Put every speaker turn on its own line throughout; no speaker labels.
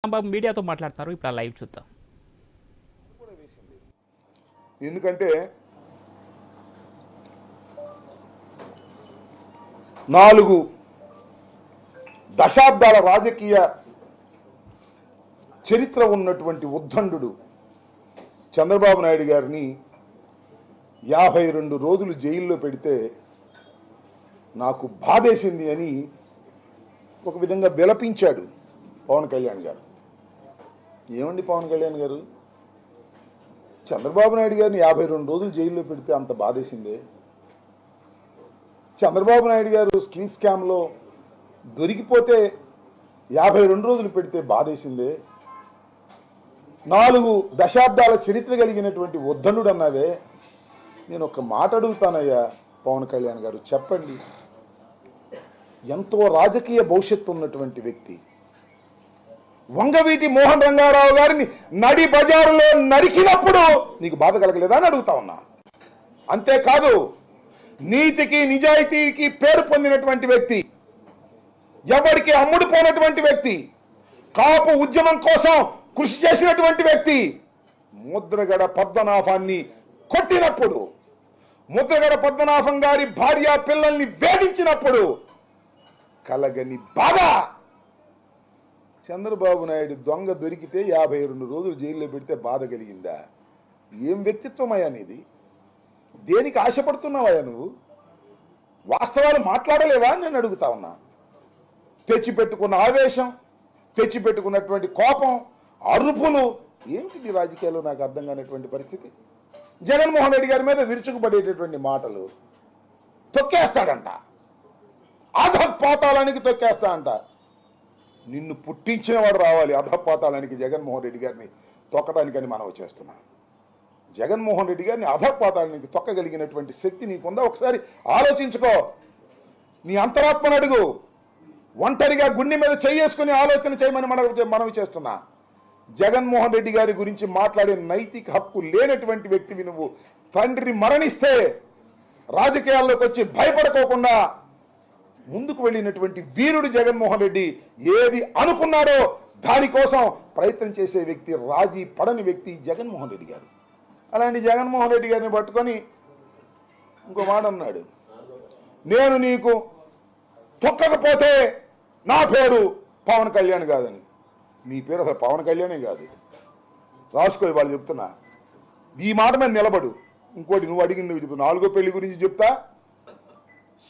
మీడియాతో మాట్లాడుతున్నారు. ఇప్పుడు లైవ్ చూద్దాం.
ఎందుకంటే 4 దశాబ్దాల రాజకీయ చరిత్ర ఉన్నటువంటి ఉద్దండు చంద్రబాబు నాయుడు గారిని 52 రోజులు జైల్లో పెడితే నాకు బాధేసింది అని ఒక విధంగా విలపించాడు పవన్ కళ్యాణ్ గారు. ఏమండి పవన్ కళ్యాణ్ గారు, చంద్రబాబు నాయుడు గారిని 52 రోజులు జైల్లో పెడితే అంత బాధేసిందే? చంద్రబాబు నాయుడు గారు స్కిల్ స్కామ్లో దొరికిపోతే 52 రోజులు పెడితే బాధేసిందే? 4 దశాబ్దాల చరిత్ర కలిగినటువంటి ఉద్దండు అన్నావే. నేను ఒక మాట అడుగుతానయ్యా పవన్ కళ్యాణ్ గారు, చెప్పండి. ఎంతో రాజకీయ భవిష్యత్తు ఉన్నటువంటి వ్యక్తి వంగవీటి మోహన్ రంగారావు గారిని నడి బజారులో నరికినప్పుడు నీకు బాధ కలగలేదా అని అడుగుతా ఉన్నా. అంతేకాదు, నీతికి నిజాయితీకి పేరు పొందినటువంటి వ్యక్తి, ఎవరికి అమ్ముడుపోయినటువంటి వ్యక్తి, కాపు ఉద్యమం కోసం కృషి చేసినటువంటి వ్యక్తి ముద్రగడ పద్మనాభాన్ని కొట్టినప్పుడు, ముద్రగడ పద్మనాభం గారి భార్య పిల్లల్ని వేధించినప్పుడు కలగని బాధ చంద్రబాబు నాయుడు దొంగ దొరికితే 52 రోజులు జైల్లో పెడితే బాధ కలిగిందా? ఏం వ్యక్తిత్వం అయ్యా నీది? దేనికి ఆశపడుతున్నావయ్యా నువ్వు? వాస్తవాలు మాట్లాడలేవా అని నేను అడుగుతా ఉన్నా. తెచ్చిపెట్టుకున్న ఆవేశం, తెచ్చిపెట్టుకున్నటువంటి కోపం, అరుపులు ఏమిటి రాజకీయాల్లో నాకు అర్థం కానటువంటి పరిస్థితి. జగన్మోహన్ రెడ్డి గారి మీద విరుచుకుపడేటటువంటి మాటలు, తొక్కేస్తాడంట, అధపాతాళానికి తొక్కేస్తా అంట. నిన్ను పుట్టించిన వాడు రావాలి అధపాతాళానికి జగన్మోహన్ రెడ్డి గారిని తొక్కడానికని మనవి చేస్తున్నా. జగన్మోహన్ రెడ్డి గారిని అధపాతాళానికి తొక్కగలిగినటువంటి శక్తి నీకుందా? ఒకసారి ఆలోచించుకో. నీ అంతరాత్మను అడుగు. ఒంటరిగా గుండె మీద చేసుకుని ఆలోచన చేయమని మనవి చేస్తున్నా. జగన్మోహన్ రెడ్డి గారి గురించి మాట్లాడే నైతిక హక్కు లేనటువంటి వ్యక్తివి నువ్వు. తండ్రి మరణిస్తే రాజకీయాల్లోకి వచ్చి భయపడుకోకుండా ముందుకు వెళ్ళినటువంటి వీరుడు జగన్మోహన్ రెడ్డి. ఏది అనుకున్నాడో దానికోసం ప్రయత్నం చేసే వ్యక్తి, రాజీ పడని వ్యక్తి జగన్మోహన్ రెడ్డి గారు. అలాంటి జగన్మోహన్ రెడ్డి గారిని పట్టుకొని ఇంకో మాట అన్నాడు, నేను నీకు తొక్కకపోతే నా పేరు పవన్ కళ్యాణ్ కాదని. నీ పేరు అసలు పవన్ కళ్యాణే కాదు, రాసుకో. వాళ్ళు చెప్తున్నా, ఈ మాట మీద నిలబడు. ఇంకోటి నువ్వు అడిగింది 4వ పెళ్లి గురించి చెప్తా.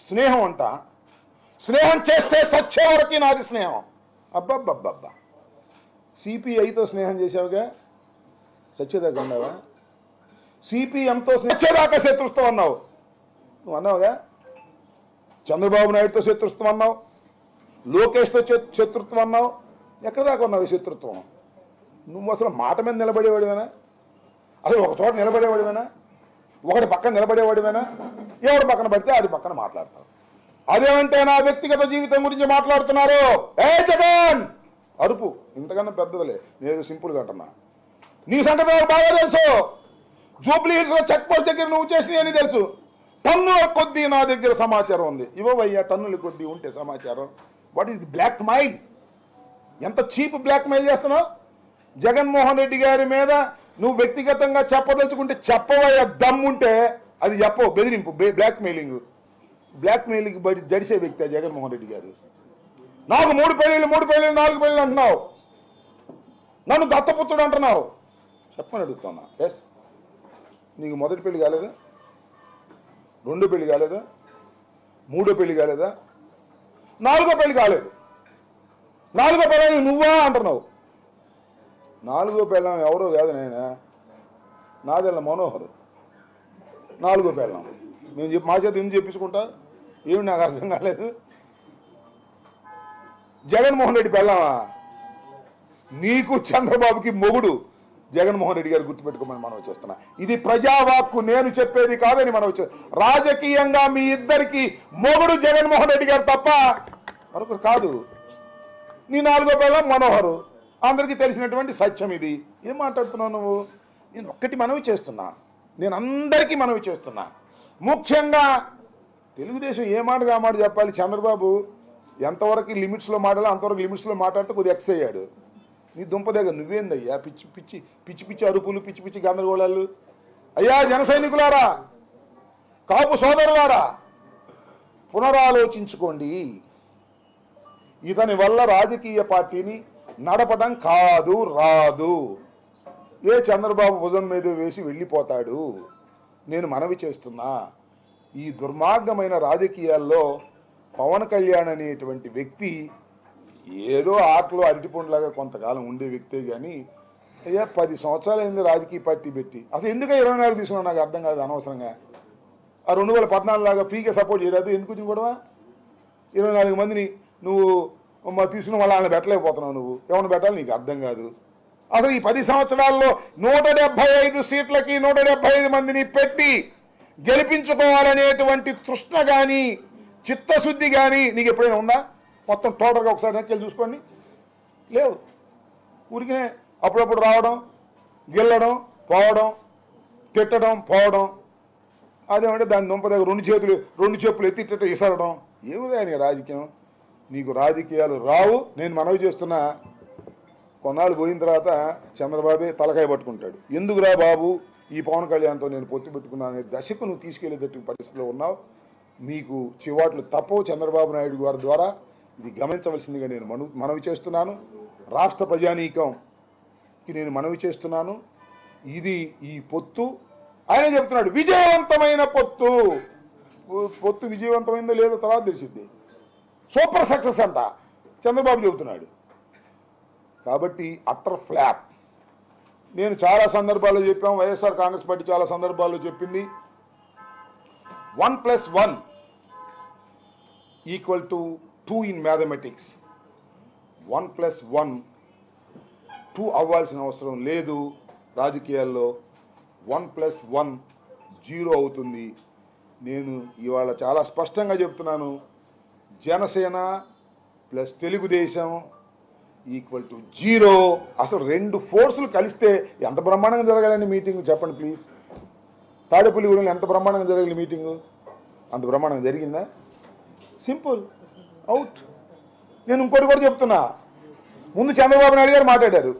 స్నేహం అంట, స్నేహం చేస్తే చచ్చే వరకు నాది స్నేహం. అబ్బబ్బబ్బబ్బా, సిపిఐతో స్నేహం చేసావుగా, చచ్చేదాకా ఉన్నావా? సిపిఎంతో చచ్చేదాకా శత్రుత్వం అన్నావు. నువ్వు అన్నావుగా. చంద్రబాబు నాయుడుతో శత్రుత్వం అన్నావు, లోకేష్తో శత్రుత్వం అన్నావు. ఎక్కడ దాకా ఉన్నావు శత్రుత్వం? నువ్వు అసలు మాట మీద నిలబడేవాడివేనా? అసలు ఒక చోట నిలబడేవాడివేనా? ఒకటి పక్కన నిలబడేవాడివేనా? ఎవరి పక్కన పడితే ఆడి పక్కన మాట్లాడతావు. అదేమంటే నా వ్యక్తిగత జీవితం గురించి మాట్లాడుతున్నారు. ఏ జగన్ అరుపు ఇంతకన్నా పెద్దదిలే, నేను సింపుల్గా అంటున్నా. నీ సంగతి నాకు బాగా తెలుసు. జూబ్లీ హిల్స్లో చెక్ పోస్ట్ దగ్గర నువ్వు చేసినవి అని తెలుసు. టన్నుల కొద్దీ నా దగ్గర సమాచారం ఉంది. ఇవ్వవయ్యా, టన్నుల కొద్దీ ఉంటే సమాచారం. What is blackmail? ఎంత చీప్ బ్లాక్ మెయిల్ చేస్తున్నావు? జగన్మోహన్ రెడ్డి గారి మీద నువ్వు వ్యక్తిగతంగా చెప్పదలుచుకుంటే చెప్పవయ్యా, దమ్ముంటే అది చెప్పవు. బెదిరింపు, బ్లాక్ మెయిలింగ్. బ్లాక్ మెయిలింగ్ బడి జడిసే వ్యక్తి జగన్మోహన్ రెడ్డి గారు. నాకు 3 పెళ్ళిళ్ళు 4 పెళ్ళిళ్ళు అంటున్నావు, నన్ను దత్తపుత్రుడు అంటున్నావు. చెప్పని అడుగుతున్నా. ఎస్, నీకు మొదటి పెళ్లి కాలేదా? 2వ పెళ్లి కాలేదా? 3వ పెళ్లి కాలేదా? 4వ పెళ్లి కాలేదు. 4వ పెళ్ళాన్ని నువ్వా అంటున్నావు. 4వ పెళ్ళం ఎవరో కాదు నాయన, నాదెళ్ళ మనోహర్ 4వ పెళ్ళం. మేము మా చేత ఎందుకు చెప్పించుకుంటా? ఏమి నాకు అర్థం కాలేదు. జగన్మోహన్ రెడ్డి పెళ్ళామా? నీకు చంద్రబాబుకి మొగుడు జగన్మోహన్ రెడ్డి గారు, గుర్తుపెట్టుకోమని మనం చేస్తున్నా. ఇది ప్రజావాక్కు, నేను చెప్పేది కాదని మనం రాజకీయంగా మీ ఇద్దరికి మొగుడు జగన్మోహన్ రెడ్డి గారు తప్ప మరొకరు కాదు. నీ 4వ పెళ్ళం మనోహరు, అందరికీ తెలిసినటువంటి సత్యం ఇది. ఏం మాట్లాడుతున్నావు నువ్వు? నేను ఒక్కటి మనవి చేస్తున్నా, నేను అందరికీ మనవి చేస్తున్నా. ముఖ్యంగా తెలుగుదేశం ఏ మాటగా మాట చెప్పాలి. చంద్రబాబు ఎంతవరకు లిమిట్స్లో మాట్లాడాలో అంతవరకు లిమిట్స్లో మాట్లాడితే కొద్దిగా ఎక్స్ అయ్యాడు. నీ దుంప దగ్గర నువ్వేందయ్యా పిచ్చి పిచ్చి పిచ్చి పిచ్చి అరుపులు పిచ్చి పిచ్చి గందరగోళాలు? అయ్యా జన సైనికులారా, కాపు సోదరులారా, పునరాలోచించుకోండి. ఇతని వల్ల రాజకీయ పార్టీని నడపడం కాదు, రాదు. ఏ చంద్రబాబు భుజం మీద వేసి వెళ్ళిపోతాడు. నేను మనవి చేస్తున్నా, ఈ దుర్మార్గమైన రాజకీయాల్లో పవన్ కళ్యాణ్ అనేటువంటి వ్యక్తి ఏదో ఆటలో అరటిపండులాగా కొంతకాలం ఉండే వ్యక్తే కానీ అయ్యా 10 సంవత్సరాలు అయింది రాజకీయ పార్టీ పెట్టి. అసలు ఎందుకు 24 తీసుకున్నా నాకు అర్థం కాదు. అనవసరంగా ఆ 2014 లాగా ఫ్రీగా సపోర్ట్ చేయలేదు. ఎందుకు వచ్చింది గొడవ? 24 మందిని నువ్వు తీసుకుని వాళ్ళ ఆయన పెట్టలేకపోతున్నావు. నువ్వు ఎవరిని పెట్టాలి నీకు అర్థం కాదు. అసలు ఈ 10 సంవత్సరాల్లో 175 సీట్లకి 175 మందిని పెట్టి గెలిపించుకోవాలనేటువంటి తృష్ణ కానీ చిత్తశుద్ధి కానీ నీకు ఎప్పుడైనా ఉందా? మొత్తం టోటల్గా ఒకసారి నెక్కలు చూసుకోండి. లేవు. ఊరికినే అప్పుడప్పుడు రావడం, గెల్లడం, పోవడం, తిట్టడం, పోవడం. అదేమంటే దాని దుంప దగ్గర 2 చెప్పులు ఎత్తిట్ట ఇసరడం. ఏమిదా నీ రాజకీయం? నీకు రాజకీయాలు రావు. నేను మనవి చేస్తున్నా, కొన్నాళ్ళు పోయిన తర్వాత చంద్రబాబే తలకాయ పట్టుకుంటాడు. ఎందుకురా బాబు ఈ పవన్ కళ్యాణ్తో నేను పొత్తు పెట్టుకున్నాను అనే దశకు నువ్వు తీసుకెళ్లేటట్టు పరిస్థితిలో ఉన్నావు. మీకు చివాట్లు తప్పవు. చంద్రబాబు నాయుడు గారి ద్వారా ఇది గమనించవలసిందిగా నేను మనవి చేస్తున్నాను. రాష్ట్ర ప్రజానీకంకి నేను మనవి చేస్తున్నాను. ఇది ఈ పొత్తు ఆయన చెప్తున్నాడు విజయవంతమైన పొత్తు. పొత్తు విజయవంతమైందో లేదో తర్వాత తెలిసింది. సూపర్ సక్సెస్ అంట చంద్రబాబు చెబుతున్నాడు. కాబట్టి అట్టర్ ఫ్లాప్. నేను చాలా సందర్భాల్లో చెప్పాం, వైఎస్ఆర్ కాంగ్రెస్ పార్టీ చాలా సందర్భాల్లో చెప్పింది 1+1 = 2 ఇన్ మ్యాథమెటిక్స్. 1+1 2 అవ్వాల్సిన అవసరం లేదు. రాజకీయాల్లో 1+1 0 అవుతుంది. నేను ఇవాళ చాలా స్పష్టంగా చెప్తున్నాను, జనసేన ప్లస్ తెలుగుదేశం =0. అసలు 2 ఫోర్సులు కలిస్తే ఎంత బ్రహ్మాండంగా జరగాలని మీటింగ్ చెప్పండి ప్లీజ్. తాడేపల్లిగూడెంలో ఎంత బ్రహ్మాండంగా జరగాలి మీటింగు? అంత బ్రహ్మాండంగా జరిగిందా? Simple, out. నేను ఇంకోటి కూడా చెప్తున్నా, ముందు చంద్రబాబు నాయుడు గారు మాట్లాడారు.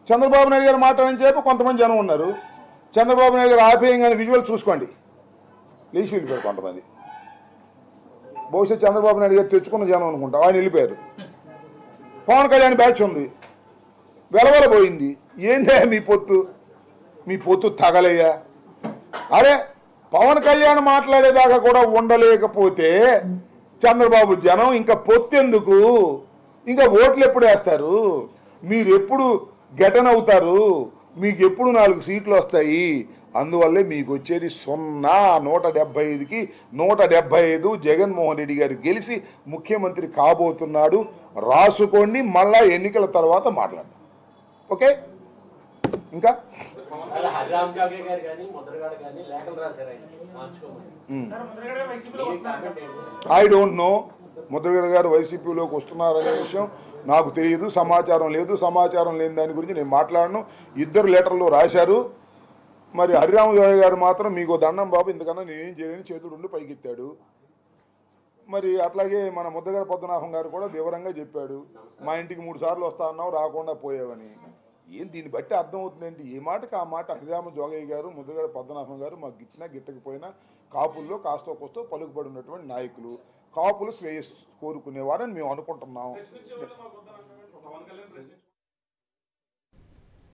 చంద్రబాబు నాయుడు గారు మాట్లాడని చెప్పి కొంతమంది జనం ఉన్నారు. చంద్రబాబు నాయుడు గారు ఆపేయంగానే విజువల్ చూసుకోండి, లేచి వెళ్ళిపోయారు కొంతమంది. బహుశా చంద్రబాబు నాయుడు గారు తెచ్చుకున్న జనం అనుకుంటా, ఆయన వెళ్ళిపోయారు. పవన్ కళ్యాణ్ బ్యాచ్ ఉంది, వెలవలబోయింది. ఏందే మీ పొత్తు తగలయ్యా? అరే పవన్ కళ్యాణ్ మాట్లాడేదాకా కూడా ఉండలేకపోతే చంద్రబాబు జనం ఇంకా పొత్తెందుకు? ఇంకా ఓట్లు ఎప్పుడు వేస్తారు? మీరు ఎప్పుడు గెటన్ అవుతారు? మీకు ఎప్పుడు 4 సీట్లు వస్తాయి? అందువల్లే మీకు వచ్చేది 0. 175కి 175 జగన్మోహన్ రెడ్డి గారు గెలిచి ముఖ్యమంత్రి కాబోతున్నాడు. రాసుకోండి, మళ్ళా ఎన్నికల తర్వాత మాట్లాడదాం. ఓకే? ఇంకా ఐ డోంట్ నో ముద్రగడ గారు వైసీపీలోకి వస్తున్నారనే విషయం నాకు తెలియదు, సమాచారం లేదు. సమాచారం లేని దాని గురించి నేను మాట్లాడను. 2 లెటర్లు రాశారు. మరి హరిరామజోయ గారు మాత్రం మీకు దండం బాబు, ఇంతకన్నా నేనేం చేయలేని చేతులు 2 పైకెత్తాడు. మరి అట్లాగే మన ముద్రగడ పద్మనాభం గారు కూడా వివరంగా చెప్పాడు, మా ఇంటికి 3 సార్లు వస్తా అన్నావు, రాకుండా పోయావని. ఏం దీన్ని బట్టి అర్థమవుతుందండి, ఏ మాటకి ఆ మాట. హరిరామ జోగయ్య గారు, ముద్రగడ పద్మనాభం గారు మాకు గిట్టినా గిట్టకపోయినా కాపుల్లో కాస్తో కోస్తో పలుకుబడి ఉన్నటువంటి నాయకులు. కాపులు శ్రేయస్సు కోరుకునేవారని మేము అనుకుంటున్నాం.